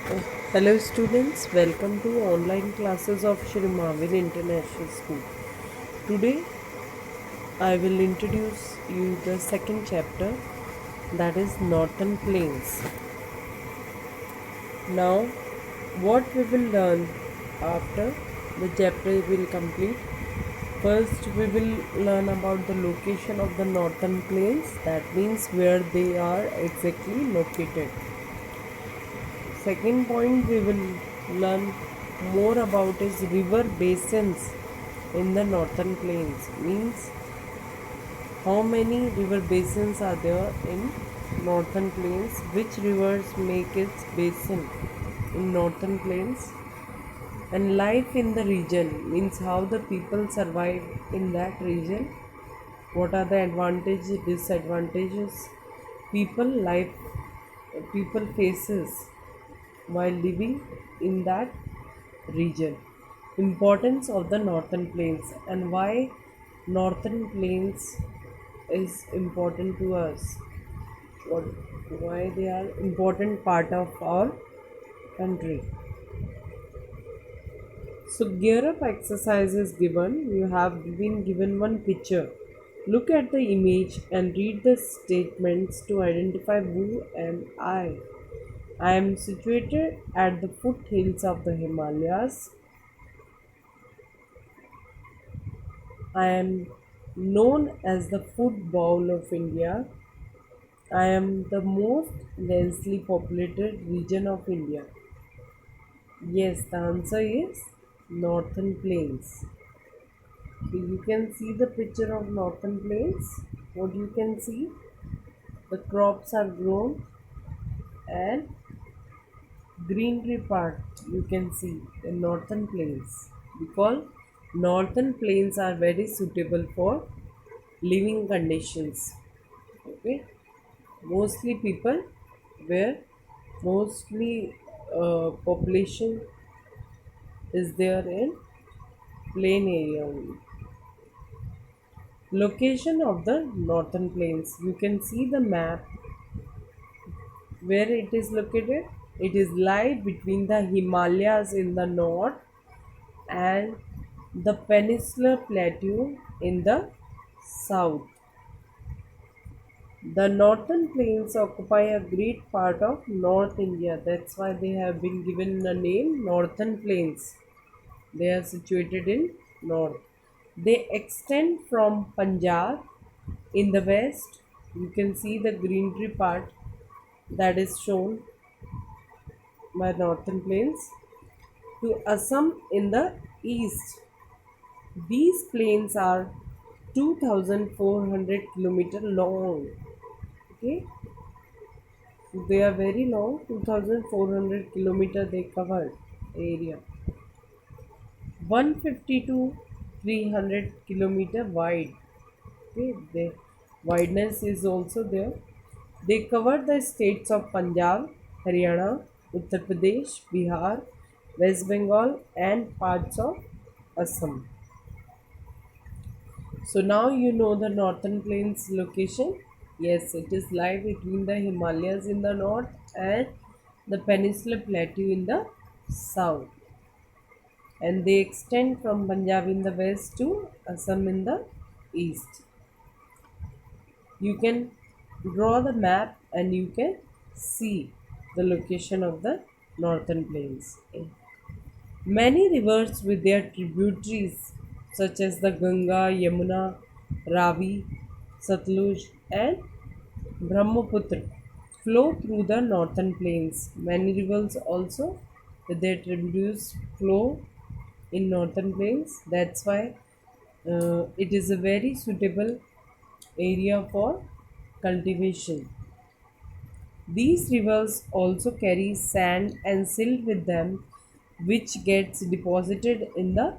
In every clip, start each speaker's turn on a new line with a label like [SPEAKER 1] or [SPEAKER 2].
[SPEAKER 1] Uh, Hello students, welcome to online classes of Shri Mavin International School. Today I will introduce you the second chapter, that is Northern Plains. Now what we will learn after the chapter will complete. First we will learn about the location of the Northern Plains, that means where they are exactly located. Second point we will learn more about is river basins in the Northern Plains, means how many river basins are there in Northern Plains, which rivers make its basin in Northern Plains, and life in the region, means how the people survive in that region, what are the advantages, disadvantages people faces while living in that region. Importance of the Northern Plains and why Northern Plains is important to us. What, why they are important part of our country. So gear up exercise is given. You have been given one picture. Look at the image and read the statements to identify who am I. I am situated at the foothills of the Himalayas. I am known as the food bowl of India. I am the most densely populated region of India. Yes, the answer is Northern Plains. So you can see the picture of Northern Plains. What you can see, the crops are grown and greenery part you can see in Northern Plains, because Northern Plains are very suitable for living conditions. Okay, mostly people where mostly population is there in plain area only. Location of the Northern Plains, you can see the map where it is located. It is lie between the Himalayas in the north and the Peninsular Plateau in the south. The northern plains occupy a great part of North India. That's why they have been given the name Northern Plains. They are situated in north. They extend from Punjab in the west. You can see the greenery part that is shown by Northern Plains to Assam in the east. These plains are 2,400 kilometer long. Okay, they are very long, 2,400 kilometer they cover area. 150 to 300 kilometer wide. Okay, the wideness is also there. They cover the states of Punjab, Haryana, Uttar Pradesh, Bihar, West Bengal, and parts of Assam. So now you know the Northern Plains location. Yes, it is lie between the Himalayas in the north and the Peninsular Plateau in the south. And they extend from Punjab in the west to Assam in the east. You can draw the map and you can see the location of the Northern Plains. Many rivers with their tributaries such as the Ganga, Yamuna, Ravi, Satluj and Brahmaputra flow through the northern plains. Many rivers also with their tributaries flow in northern plains. That's why it is a very suitable area for cultivation. These rivers also carry sand and silt with them, which gets deposited in the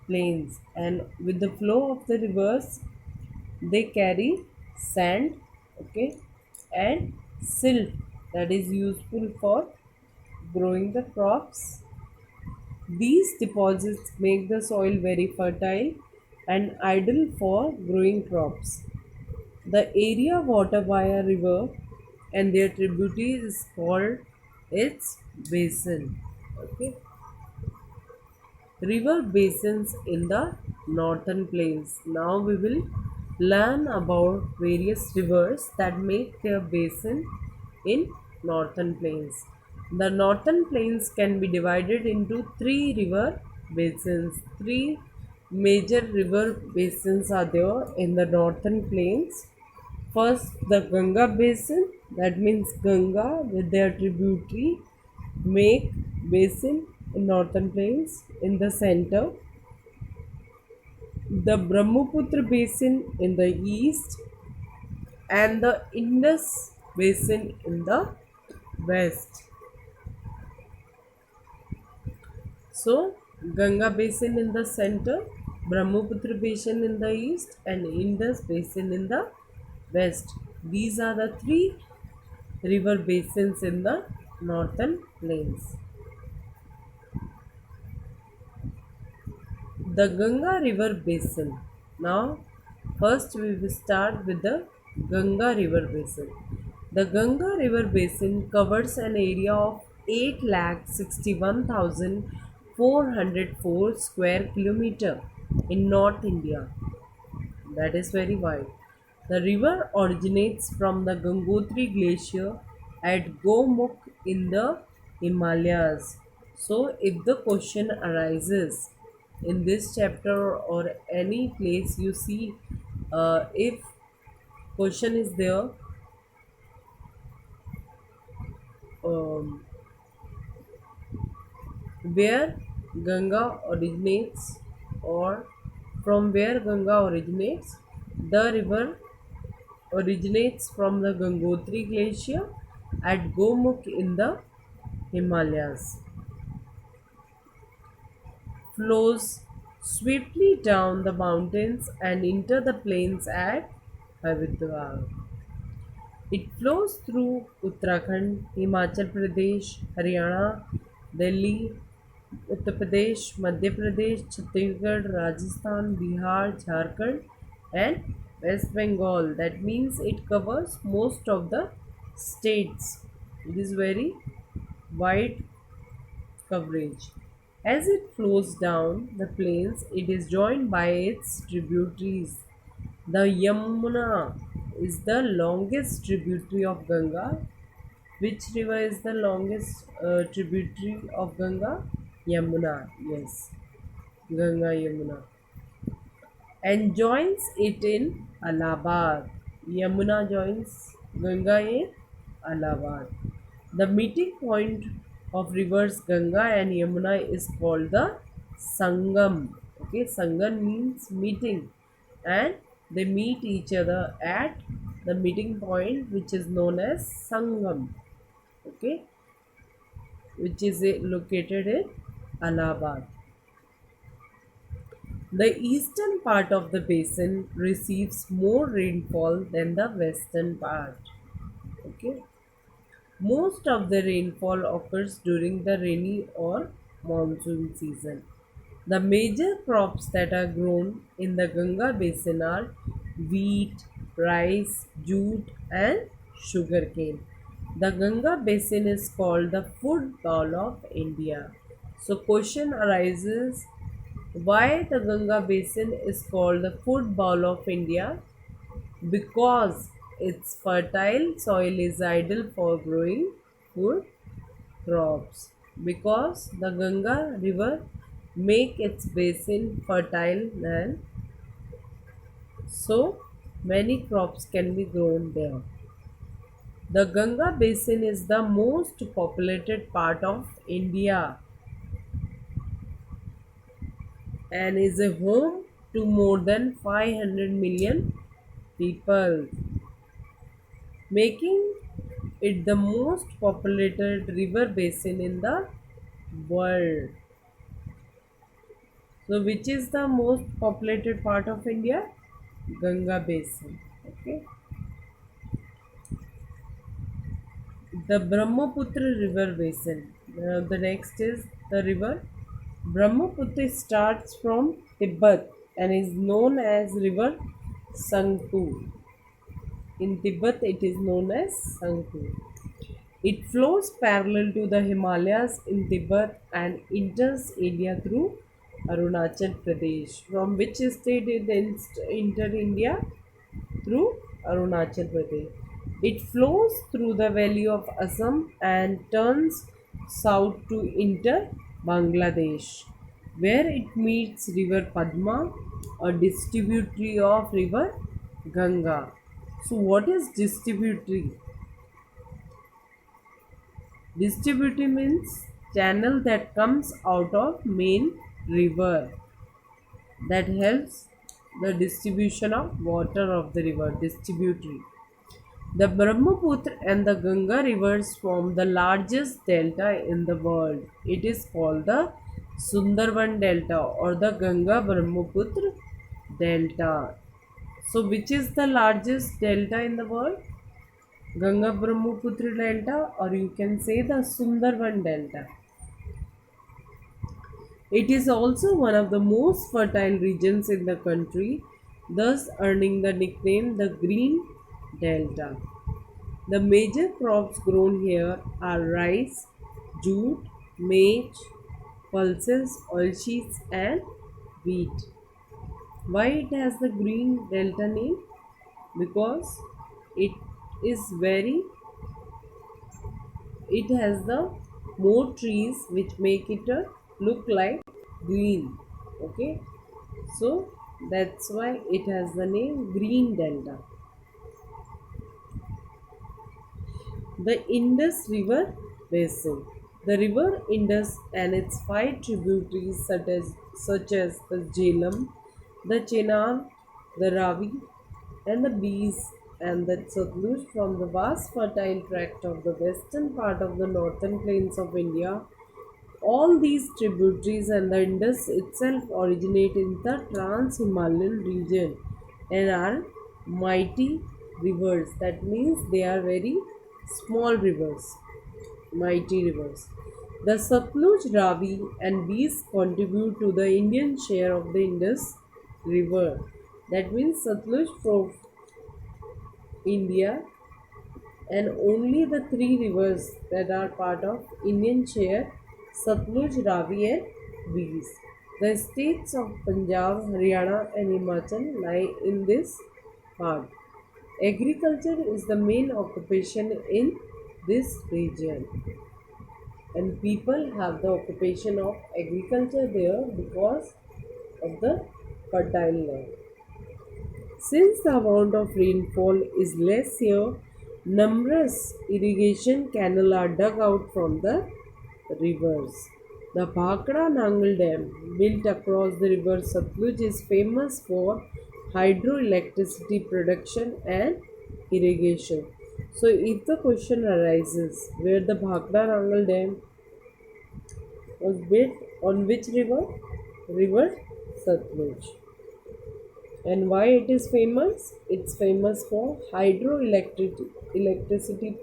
[SPEAKER 1] plains. And with the flow of the rivers, they carry sand, okay, and silt that is useful for growing the crops. These deposits make the soil very fertile and ideal for growing crops. The area watered by a river and their tributary is called its basin. Okay, river basins in the northern plains. Now we will learn about various rivers that make their basin in northern plains. The northern plains can be divided into three river basins. Three major river basins are there in the northern plains. First, the Ganga basin, that means Ganga with their tributary make basin in northern plains. In the center, the Brahmaputra basin in the east and the Indus basin in the west. So, Ganga basin in the center, Brahmaputra basin in the east and Indus basin in the west. These are the three river basins in the northern plains. The Ganga River Basin. Now, first we will start with the Ganga River Basin. The Ganga River Basin covers an area of 8,61,404 square kilometer in North India. That is very wide. The river originates from the Gangotri Glacier at Gomukh in the Himalayas. So, if the question arises in this chapter or any place you see, if question is there, um, where Ganga originates or from where Ganga originates, the river originates from the Gangotri Glacier at Gomukh in the Himalayas, flows swiftly down the mountains and into the plains at Haridwar. It flows through Uttarakhand, Himachal Pradesh, Haryana, Delhi, Uttar Pradesh, Madhya Pradesh, Chhattisgarh, Rajasthan, Bihar, Jharkhand, and West Bengal. That means it covers most of the states. It is very wide coverage. As it flows down the plains, it is joined by its tributaries. The Yamuna is the longest tributary of Ganga. Which river is the longest tributary of Ganga? Yamuna, yes, Ganga Yamuna, and joins it in Allahabad. Yamuna joins Ganga in Allahabad. The meeting point of rivers Ganga and Yamuna is called the Sangam. Okay, Sangam means meeting, and they meet each other at the meeting point, which is known as Sangam. Okay, which is located in Allahabad. The eastern part of the basin receives more rainfall than the western part. Okay. Most of the rainfall occurs during the rainy or monsoon season. The major crops that are grown in the Ganga basin are wheat, rice, jute, and sugarcane. The Ganga basin is called the food bowl of India. So, question arises, why the Ganga basin is called the food bowl of India? Because its fertile soil is ideal for growing food crops. Because the Ganga river make its basin fertile land, so many crops can be grown there. The Ganga basin is the most populated part of India and is a home to more than 500 million people, making it the most populated river basin in the world. So, which is the most populated part of India? Ganga basin. Okay. The Brahmaputra river basin. The next is the river Brahmaputra starts from Tibet and is known as river Sangtu. In Tibet, it is known as Sangtu. It flows parallel to the Himalayas in Tibet and enters India through Arunachal Pradesh. From which state it entered India? Through Arunachal Pradesh. It flows through the valley of Assam and turns south to enter Bangladesh, where it meets river Padma, a distributary of river Ganga. So, what is distributary? Distributary means channel that comes out of main river that helps the distribution of water of the river. Distributary. The Brahmaputra and the Ganga rivers form the largest delta in the world. It is called the Sundarban Delta or the Ganga Brahmaputra Delta. So, which is the largest delta in the world? Ganga Brahmaputra Delta, or you can say the Sundarban Delta. It is also one of the most fertile regions in the country, thus earning the nickname the Green Delta. The major crops grown here are rice, jute, maize, pulses, oilseeds, and wheat. Why it has the Green Delta name? Because it is very, it has the more trees which make it look like green. Okay, so that's why it has the name Green Delta. The Indus River Basin. The river Indus and its five tributaries such as the Jhelum, the Chenab, the Ravi, and the Bees and the Satluj from the vast fertile tract of the western part of the northern plains of India. All these tributaries and the Indus itself originate in the Trans Himalayan region and are mighty rivers. That means they are very small rivers, mighty rivers. The Satluj, Ravi, and Beas contribute to the Indian share of the Indus River. That means Satluj from India and only the three rivers that are part of Indian share Satluj, Ravi, and Beas. The states of Punjab, Haryana, and Himachal lie in this part. Agriculture is the main occupation in this region, and people have the occupation of agriculture there because of the fertile land. Since the amount of rainfall is less here, numerous irrigation canals are dug out from the rivers. The Bhakra Nangal Dam, built across the river Satluj, is famous for hydroelectricity production and irrigation. So, if the question arises where the Bhakra Nangal Dam was built on which river? River Satluj. And why it is famous? It's famous for electricity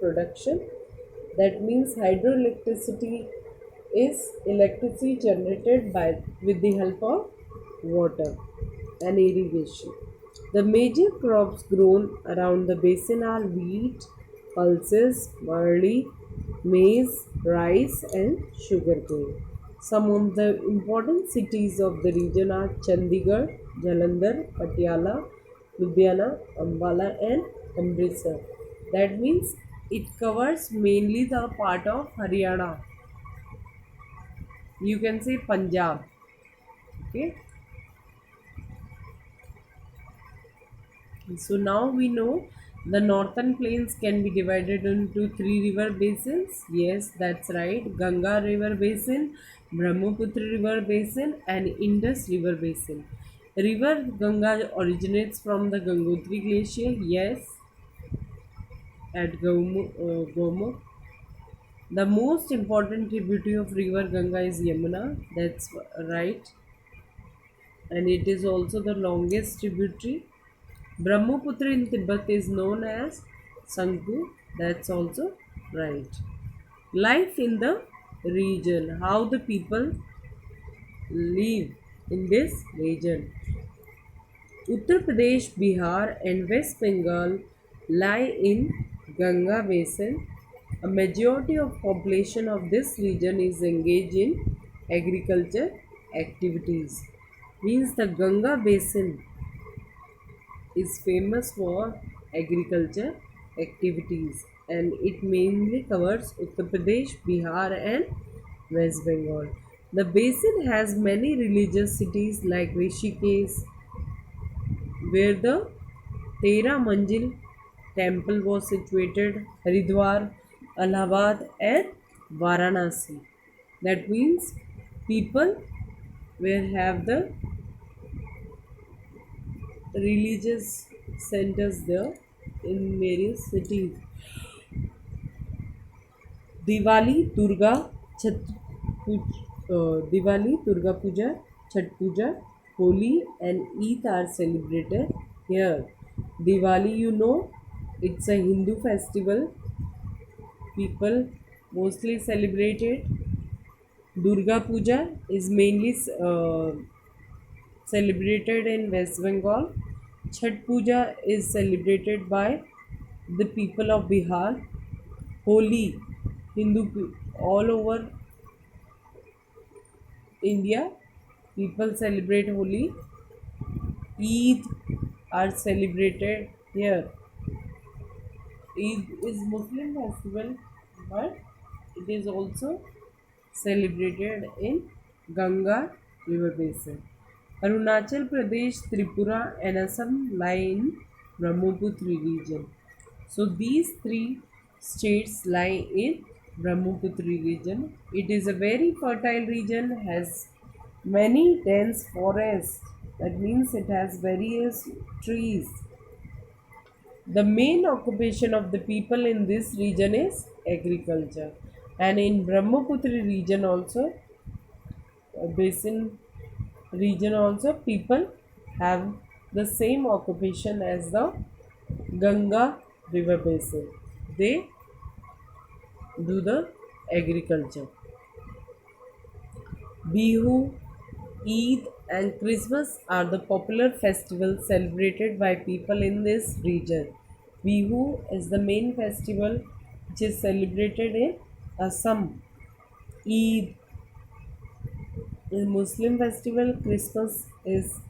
[SPEAKER 1] production. That means hydroelectricity is electricity generated by with the help of water and irrigation. The major crops grown around the basin are wheat, pulses, barley, maize, rice, and sugarcane. Some of the important cities of the region are Chandigarh, Jalandhar, Patiala, Ludhiana, Ambala, and Amritsar. That means it covers mainly the part of Haryana. You can say Punjab. Okay. So now we know the northern plains can be divided into three river basins. Yes, that's right. Ganga River Basin, Brahmaputra River Basin, and Indus River Basin. River Ganga originates from the Gangotri Glacier. Yes, at Gomukh. The most important tributary of River Ganga is Yamuna. That's right, and it is also the longest tributary. Brahmaputra in Tibet is known as Sangpu. That's also right. Life in the region, how the people live in this region. Uttar Pradesh, Bihar, and West Bengal lie in Ganga Basin. A majority of population of this region is engaged in agriculture activities. Means the Ganga basin is famous for agriculture activities and it mainly covers Uttar Pradesh, Bihar and West Bengal. The basin has many religious cities like Rishikesh, where the Tera Manjil temple was situated, Haridwar, Allahabad and Varanasi. That means people will have the religious centers there in various cities. Diwali, Chhat, Diwali, Durga Puja, Chhat Puja, Holi, and Eid are celebrated here. Diwali, it's a Hindu festival. People mostly celebrate it. Durga Puja is mainly celebrated in West Bengal. Chhat Puja is celebrated by the people of Bihar. Holi, all over India, people celebrate Holi. Eid are celebrated here. Eid is Muslim festival, but it is also celebrated in Ganga river basin. Arunachal Pradesh, Tripura, and Assam lie in Brahmaputra region. So these three states lie in Brahmaputra region. It is a very fertile region, has many dense forests. That means it has various trees. The main occupation of the people in this region is agriculture. And in Brahmaputra region also, basin region also, people have the same occupation as the Ganga river basin. They do the agriculture. Bihu, Eid, and Christmas are the popular festivals celebrated by people in this region. Bihu is the main festival which is celebrated in Assam. Eid is Muslim festival. Christmas is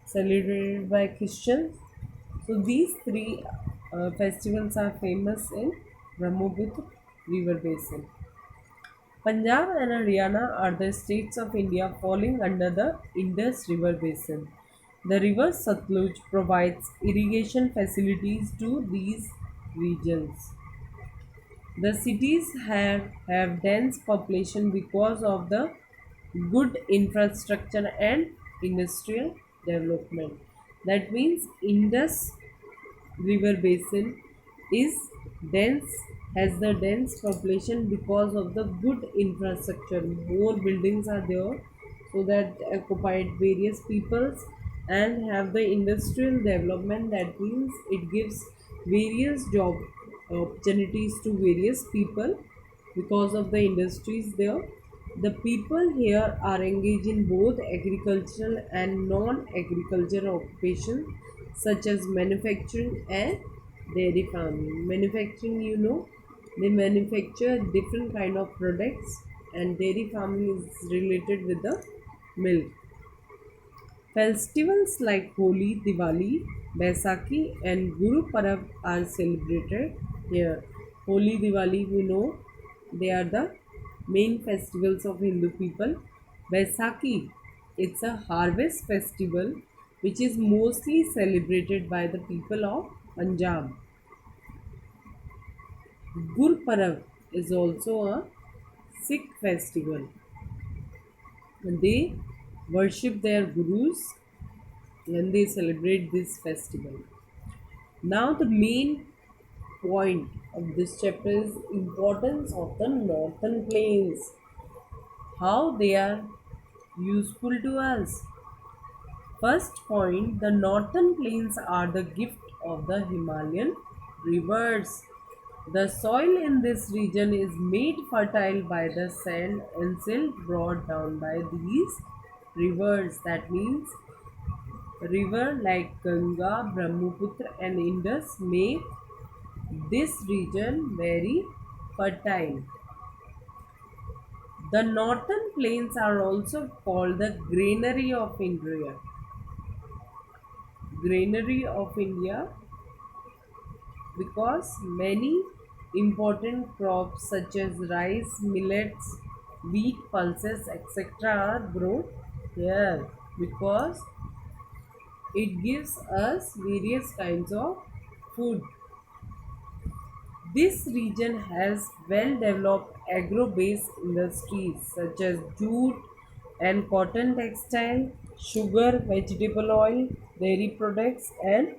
[SPEAKER 1] celebrated by Christians. So these three festivals are famous in Brahmaputra river basin. Punjab and Haryana are the states of India falling under the Indus River basin. The river Satluj provides irrigation facilities to these regions. The cities have dense population because of the good infrastructure and industrial development. That means Indus river basin is dense, has the dense population because of the good infrastructure. More buildings are there, so that occupied various peoples and have the industrial development. That means it gives various job opportunities to various people because of the industries there. The people here are engaged in both agricultural and non-agricultural occupations such as manufacturing and dairy farming. Manufacturing, they manufacture different kind of products, and dairy farming is related with the milk. Festivals like Holi, Diwali, Baisakhi, and Guru Parab are celebrated here. Holi, Diwali, they are the main festivals of Hindu people. Baisakhi, it's a harvest festival which is mostly celebrated by the people of Punjab. Gurparav is also a Sikh festival. They worship their gurus when they celebrate this festival. Now the main point of this chapter is importance of the northern plains, how they are useful to us. First point, the northern plains are the gift of the Himalayan rivers. The soil in this region is made fertile by the sand and silt brought down by these rivers. That means river like Ganga, Brahmaputra and Indus make this region very fertile. The northern plains are also called the granary of India because many important crops such as rice, millets, wheat, pulses, etc. are grown here because it gives us various kinds of food. This region has well developed agro based industries such as jute and cotton textile, sugar, vegetable oil, dairy products, and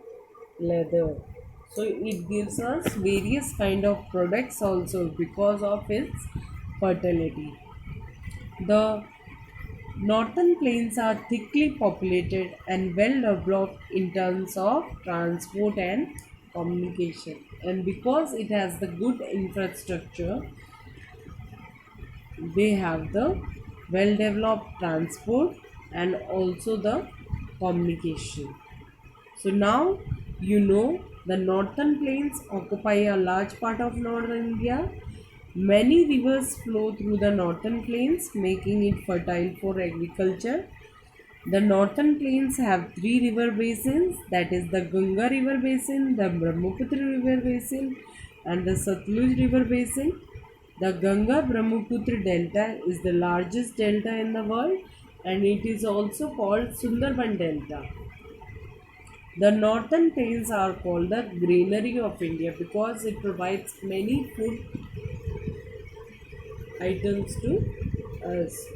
[SPEAKER 1] leather. So it gives us various kind of products also because of its fertility. The northern plains are thickly populated and well developed in terms of transport and communication. And because it has the good infrastructure, they have the well developed transport and also the communication. So now you know the northern plains occupy a large part of northern India. Many rivers flow through the northern plains, making it fertile for agriculture. The northern plains have three river basins, that is the Ganga River Basin, the Brahmaputra River Basin, and the Satluj River Basin. The Ganga Brahmaputra Delta is the largest delta in the world and it is also called Sundarban Delta. The northern plains are called the granary of India because it provides many food items to us.